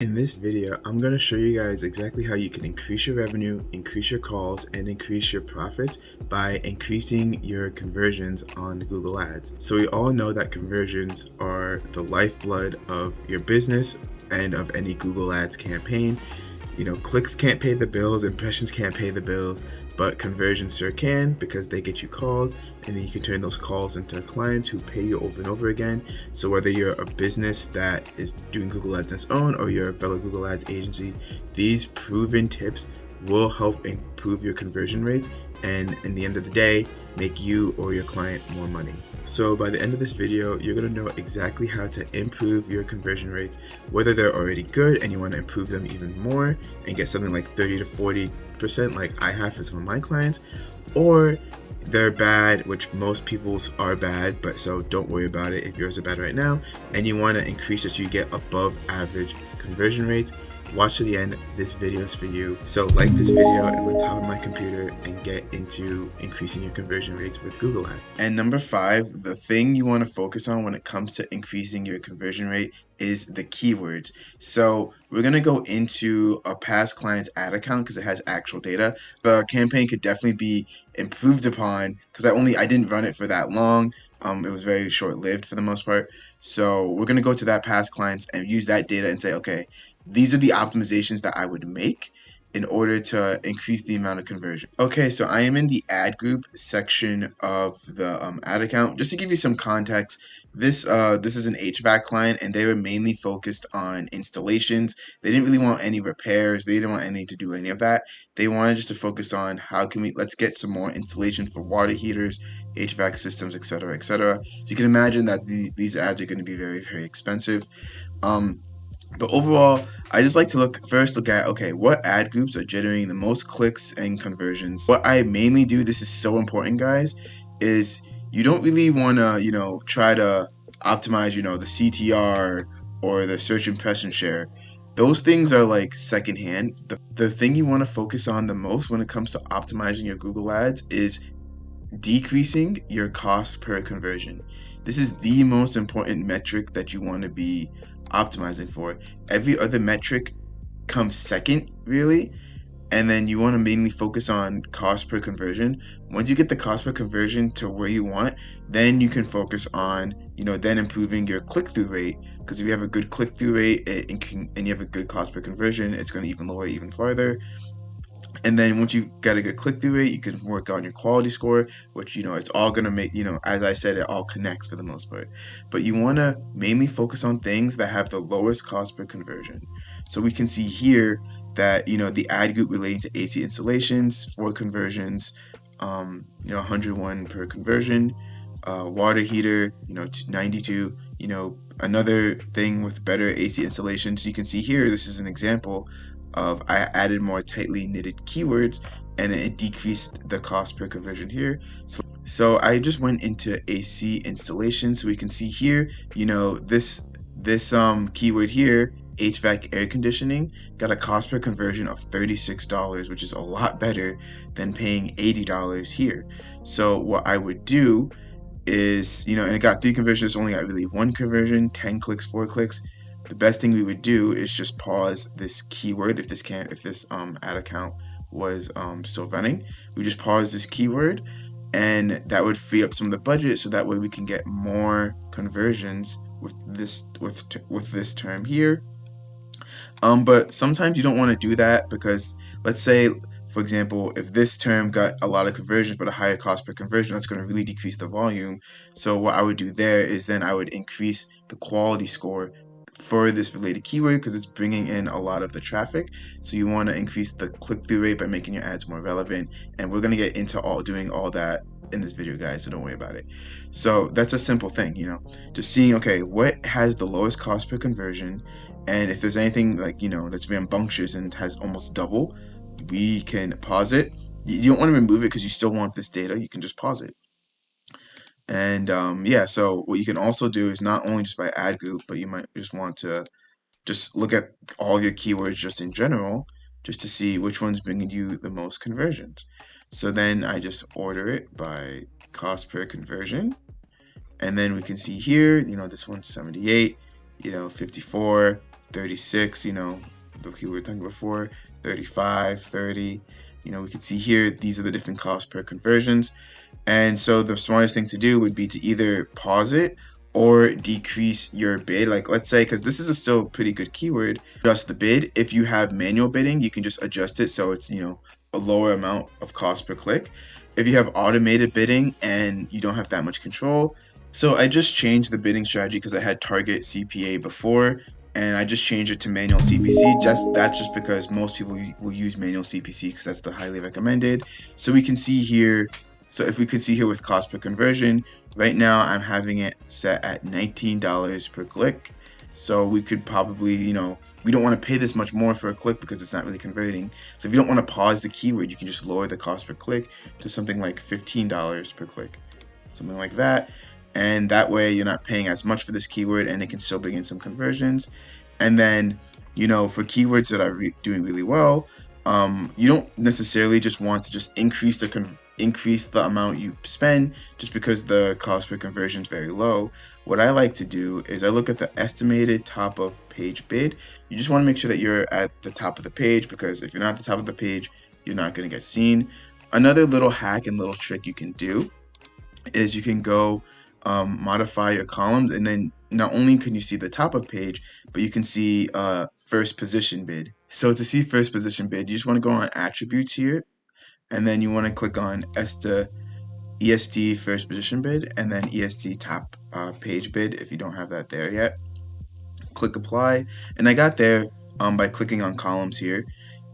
In this video, I'm going to show you guys exactly how you can increase your revenue, increase your calls, and increase your profits by increasing your conversions on Google Ads. So we all know that conversions are the lifeblood of your business and of any Google Ads campaign. You know, clicks can't pay the bills, impressions can't pay the bills, but conversions sure can, because they get you calls, and then you can turn those calls into clients who pay you over and over again. So whether you're a business that is doing Google Ads on its own or you're a fellow Google Ads agency, these proven tips will help improve your conversion rates and, in the end of the day, make you or your client more money. So by the end of this video, you're going to know exactly how to improve your conversion rates, whether they're already good and you want to improve them even more and get something like 30 to 40% like I have for some of my clients, or they're bad, which most people's are bad, but so don't worry about it if yours are bad right now, and you want to increase it so you get above average conversion rates. Watch to the end. This video is for you. So like this video and let's hop on my computer and get into increasing your conversion rates with Google Ads. And number 5, the thing you want to focus on when it comes to increasing your conversion rate is the keywords. So we're going to go into a past client's ad account because it has actual data. The campaign could definitely be improved upon because I didn't run it for that long. It was very short-lived for the most part. So we're going to go to that past clients and use that data and say, okay, these are the optimizations that I would make in order to increase the amount of conversion. Okay, so I am in the ad group section of the ad account. Just to give you some context, this is an HVAC client, and they were mainly focused on installations. They didn't really want any repairs. They didn't want anything to do any of that. They wanted just to focus on let's get some more installation for water heaters, HVAC systems, etc., etc. So you can imagine that these ads are going to be very, very expensive. But overall, I just like to look at, okay, what ad groups are generating the most clicks and conversions. What I mainly do, this is so important, guys, is you don't really want to, try to optimize, the CTR or the search impression share. Those things are like secondhand. The thing you want to focus on the most when it comes to optimizing your Google Ads is decreasing your cost per conversion. This is the most important metric that you want to be optimizing for. Every other metric comes second, really, and then you want to mainly focus on cost per conversion. Once you get the cost per conversion to where you want, then you can focus on, then improving your click-through rate, because if you have a good click-through rate and you have a good cost per conversion, it's going to even lower it even farther. And then once you've got a good click-through rate, you can work on your quality score, which, it's all going to make, as I said, it all connects for the most part. But you want to mainly focus on things that have the lowest cost per conversion. So we can see here that, the ad group relating to AC installations, 4 conversions, 101 per conversion, water heater, 92, another thing with better AC installations. You can see here, this is an example of I added more tightly knitted keywords and it decreased the cost per conversion here. So I just went into AC installation, so we can see here, this keyword here, HVAC air conditioning, got a cost per conversion of $36, which is a lot better than paying $80 here. So what I would do is, and it got 3 conversions, only got really 1 conversion, 10 clicks, 4 clicks. The best thing we would do is just pause this keyword. If this ad account was still running, we just pause this keyword, and that would free up some of the budget, so that way we can get more conversions with this term here. But sometimes you don't want to do that, because let's say, for example, if this term got a lot of conversions but a higher cost per conversion, that's going to really decrease the volume. So what I would do there is then I would increase the quality score for this related keyword, because it's bringing in a lot of the traffic. So you want to increase the click-through rate by making your ads more relevant, and we're going to get into doing all that in this video, guys, so don't worry about it. So that's a simple thing, just seeing, okay, what has the lowest cost per conversion, and if there's anything like, that's rambunctious and has almost double, we can pause it. You don't want to remove it because you still want this data. You can just pause it. And yeah, so what you can also do is not only just by ad group, but you might just want to just look at all your keywords just in general, just to see which one's bringing you the most conversions. So then I just order it by cost per conversion, and then we can see here, this one's 78, 54, 36, the keyword we were talking before, 35, 30. We can see here, these are the different costs per conversions. And so the smartest thing to do would be to either pause it or decrease your bid. Like, let's say, because this is a still pretty good keyword, adjust the bid. If you have manual bidding, you can just adjust it so it's, a lower amount of cost per click. If you have automated bidding and you don't have that much control, so I just changed the bidding strategy because I had target CPA before, and I just changed it to manual CPC. That's just because most people will use manual CPC because that's the highly recommended. So we can see here. So if we could see here with cost per conversion, right now I'm having it set at $19 per click. So we could probably, we don't want to pay this much more for a click because it's not really converting. So if you don't want to pause the keyword, you can just lower the cost per click to something like $15 per click, something like that. And that way you're not paying as much for this keyword and it can still bring in some conversions. And then, for keywords that are doing really well, you don't necessarily just want to just increase the amount you spend just because the cost per conversion is very low. What I like to do is I look at the estimated top of page bid. You just want to make sure that you're at the top of the page, because if you're not at the top of the page, you're not going to get seen. Another little hack and little trick you can do is you can go modify your columns, and then not only can you see the top of page, but you can see first position bid. So to see first position bid, you just want to go on attributes here, and then you want to click on EST first position bid, and then EST top page bid if you don't have that there yet. Click apply, and I got there by clicking on columns here,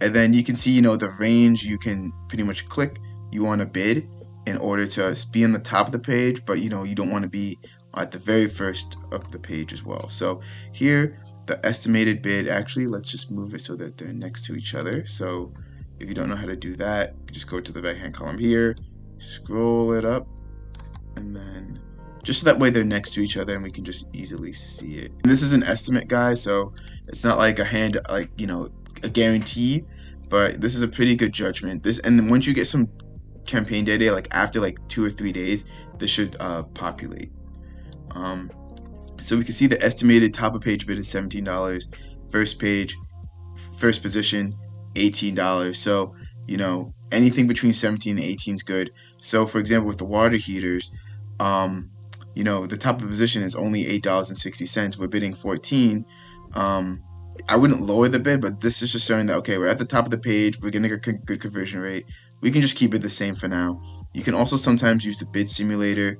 and then you can see the range you can pretty much click. You want to bid in order to be on the top of the page, but you don't want to be at the very first of the page as well. So here, the estimated bid, actually let's just move it so that they're next to each other. So if you don't know how to do that, just go to the right hand column here, scroll it up, and then just so that way they're next to each other and we can just easily see it. And this is an estimate, guys, so it's not like a guarantee, but this is a pretty good judgment. And then once you get some campaign data, like after 2 or 3 days, this should populate. So we can see the estimated top of page bid is $17, first position $18. So anything between 17 and 18 is good. So for example, with the water heaters, the top of position is only $8.60. We're bidding 14. I wouldn't lower the bid, but this is just showing that, okay, we're at the top of the page, we're getting a good conversion rate. We can just keep it the same for now. You can also sometimes use the bid simulator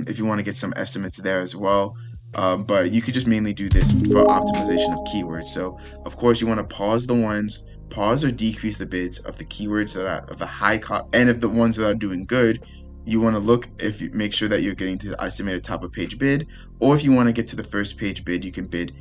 if you want to get some estimates there as well. But you could just mainly do this for optimization of keywords. So of course you want to pause or decrease the bids of the keywords that are of the high cost, and if the ones that are doing good, you want to make sure that you're getting to the estimated top of page bid, or if you want to get to the first page bid, you can bid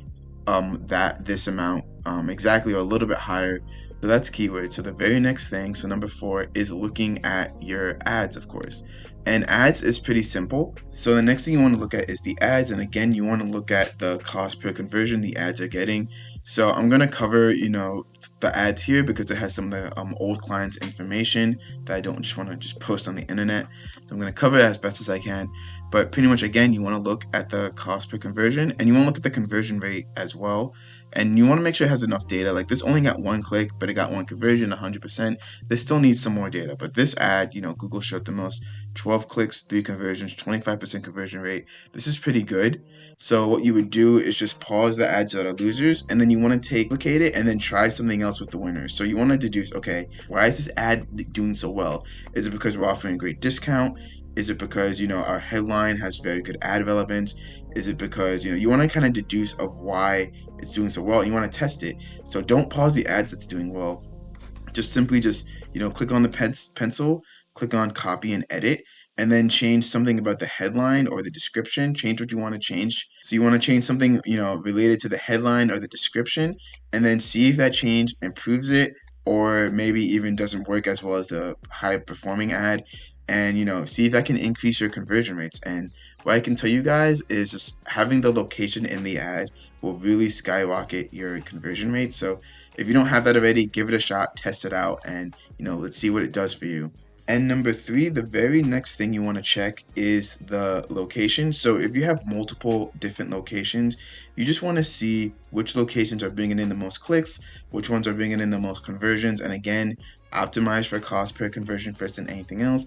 this amount exactly or a little bit higher. So that's keywords. So the very next thing, so number 4, is looking at your ads, of course. And ads is pretty simple. So the next thing you want to look at is the ads, and again you want to look at the cost per conversion the ads are getting. So I'm going to cover the ads here because it has some of the old clients information that I don't just want to just post on the internet. So I'm going to cover it as best as I can, but pretty much again you want to look at the cost per conversion, and you want to look at the conversion rate as well, and you want to make sure it has enough data. Like this only got 1 click, but it got 1 conversion, 100%. This still needs some more data, but this ad, Google showed the most, 12 clicks, 3 conversions, 25% conversion rate. This is pretty good. So what you would do is just pause the ads that are losers, and then you want to duplicate it and then try something else with the winners. So you want to deduce, okay, why is this ad doing so well? Is it because we're offering a great discount? Is it because our headline has very good ad relevance? Is it because you want to kind of deduce of why it's doing so well? You want to test it. So don't pause the ads that's doing well. Just simply click on the pencil, click on copy and edit, and then change something about the headline or the description. Change what you want to change. So you want to change something related to the headline or the description, and then see if that change improves it, or maybe even doesn't work as well as the high performing ad, and see if that can increase your conversion rates. And what I can tell you guys is just having the location in the ad will really skyrocket your conversion rate. So if you don't have that already, give it a shot, test it out, and let's see what it does for you. And number three, the very next thing you want to check is the location. So if you have multiple different locations, you just want to see which locations are bringing in the most clicks, which ones are bringing in the most conversions. And again, optimize for cost per conversion first than anything else.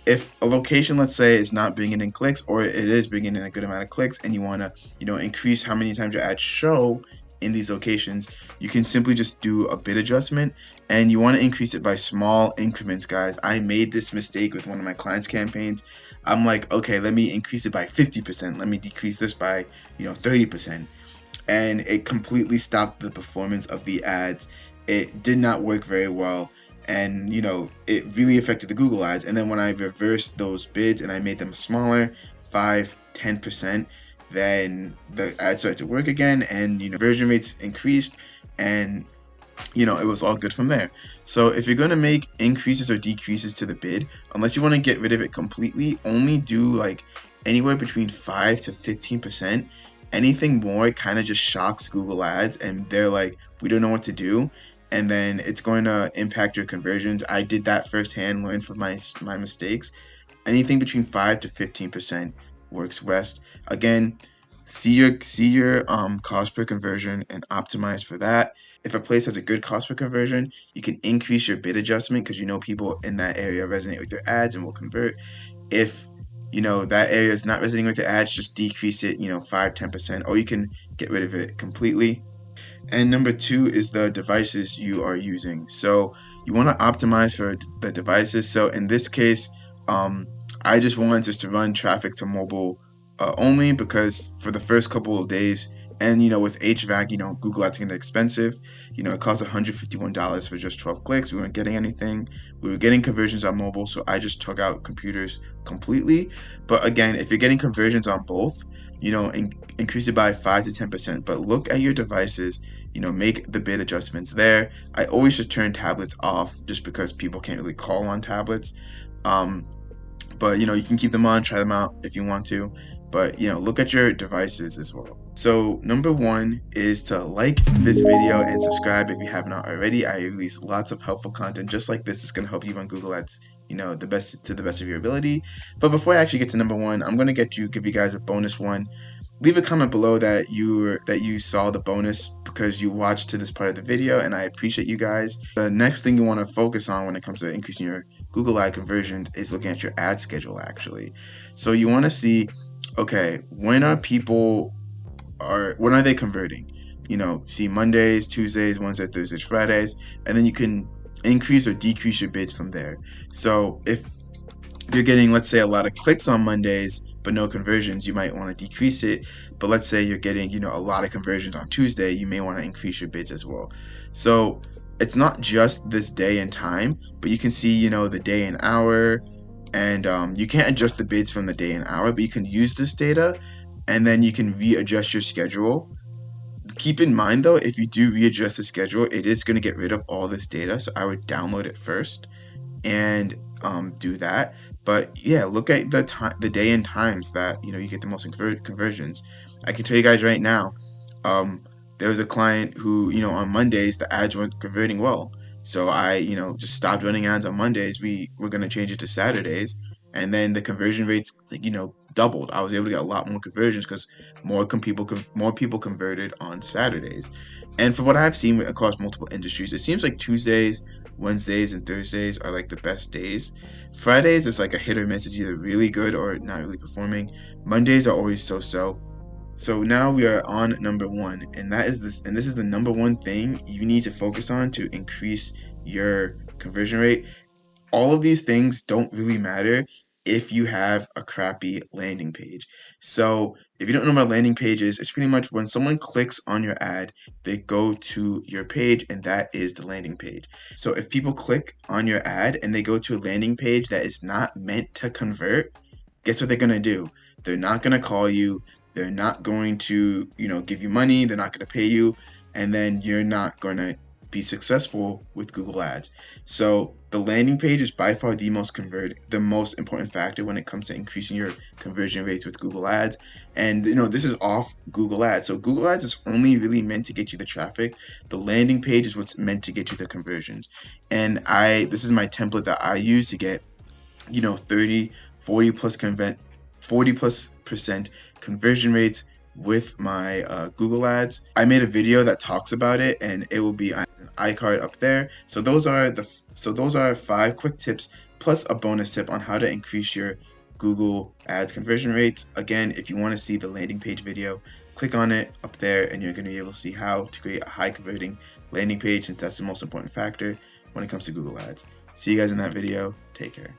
If a location, let's say, is not bringing in clicks, or it is bringing in a good amount of clicks, and you want to, increase how many times your ads show in these locations, you can simply just do a bid adjustment, and you want to increase it by small increments, guys. I made this mistake with one of my clients' campaigns. I'm like, okay, let me increase it by 50%. Let me decrease this by 30%, and it completely stopped the performance of the ads. It did not work very well, and it really affected the Google ads. And then when I reversed those bids and I made them smaller, 5-10%, then the ads started to work again, and conversion rates increased, and it was all good from there. So if you're going to make increases or decreases to the bid, unless you want to get rid of it completely, only do like anywhere between 5 to 15%. Anything more kind of just shocks Google ads, and they're like, we don't know what to do, and then it's going to impact your conversions. I did that firsthand, learned from my mistakes. Anything between 5 to 15% works best. Again, see your cost per conversion and optimize for that. If a place has a good cost per conversion, you can increase your bid adjustment because people in that area resonate with your ads and will convert. If that area is not resonating with your ads, just decrease it 5-10%, or you can get rid of it completely. And number two is the devices you are using. So you want to optimize for the devices. So in this case, I just wanted to run traffic to mobile only, because for the first couple of days, and with HVAC, Google Ads getting expensive. It cost $151 for just 12 clicks. We weren't getting anything. We were getting conversions on mobile, so I just took out computers completely. But again, if you're getting conversions on both, increase it by 5 to 10%. But look at your devices. Make the bid adjustments there. I always just turn tablets off, just because people can't really call on tablets. But you can keep them on, try them out if you want to. But look at your devices as well. So number one is to like this video and subscribe if you have not already. I release lots of helpful content just like this. It's going to help you run Google Ads, the best of your ability. But before I actually get to number one, I'm going to give you guys a bonus one. Leave a comment below that you saw the bonus because you watched to this part of the video, and I appreciate you guys. The next thing you want to focus on when it comes to increasing your Google ad conversion is looking at your ad schedule, actually. So you want to see, okay, when are they converting? See Mondays, Tuesdays, Wednesdays, Thursdays, Fridays, and then you can increase or decrease your bids from there. So if you're getting, let's say, a lot of clicks on Mondays but no conversions, you might want to decrease it. But let's say you're getting a lot of conversions on Tuesday, you may want to increase your bids as well. So it's not just this day and time, but you can see the day and hour, and you can't adjust the bids from the day and hour, but you can use this data, and then you can readjust your schedule. Keep in mind though, if you do readjust the schedule, it is going to get rid of all this data, so I would download it first and do that. But yeah, look at the day and times that you get the most conversions. I can tell you guys right now, there was a client who on Mondays the ads weren't converting well, so I just stopped running ads on Mondays. We were going to change it to Saturdays, and then the conversion rates doubled. I was able to get a lot more conversions because more people converted on Saturdays. And for what I've seen across multiple industries, it seems like Tuesdays, Wednesdays, and Thursdays are like the best days. Fridays is like a hit or miss. It's either really good or not really performing. Mondays are always so-so. So now we are on number one, and this is the number one thing you need to focus on to increase your conversion rate. All of these things don't really matter if you have a crappy landing page. So if you don't know what a landing page is, it's pretty much when someone clicks on your ad, they go to your page, and that is the landing page. So if people click on your ad and they go to a landing page that is not meant to convert, guess what they're going to do? They're not going to call you. They're not going to, give you money. They're not going to pay you. And then you're not going to be successful with Google Ads. So the landing page is by far the most important factor when it comes to increasing your conversion rates with Google Ads. And this is off Google Ads. So Google Ads is only really meant to get you the traffic. The landing page is what's meant to get you the conversions. And this is my template that I use to get 30, 40 plus percent conversion rates with my Google ads. I made a video that talks about it, and it will be an iCard up there. So those are 5 quick tips plus a bonus tip on how to increase your Google ads conversion rates. Again, if you want to see the landing page video, click on it up there and you're going to be able to see how to create a high converting landing page, since that's the most important factor when it comes to Google ads. See you guys in that video. Take care.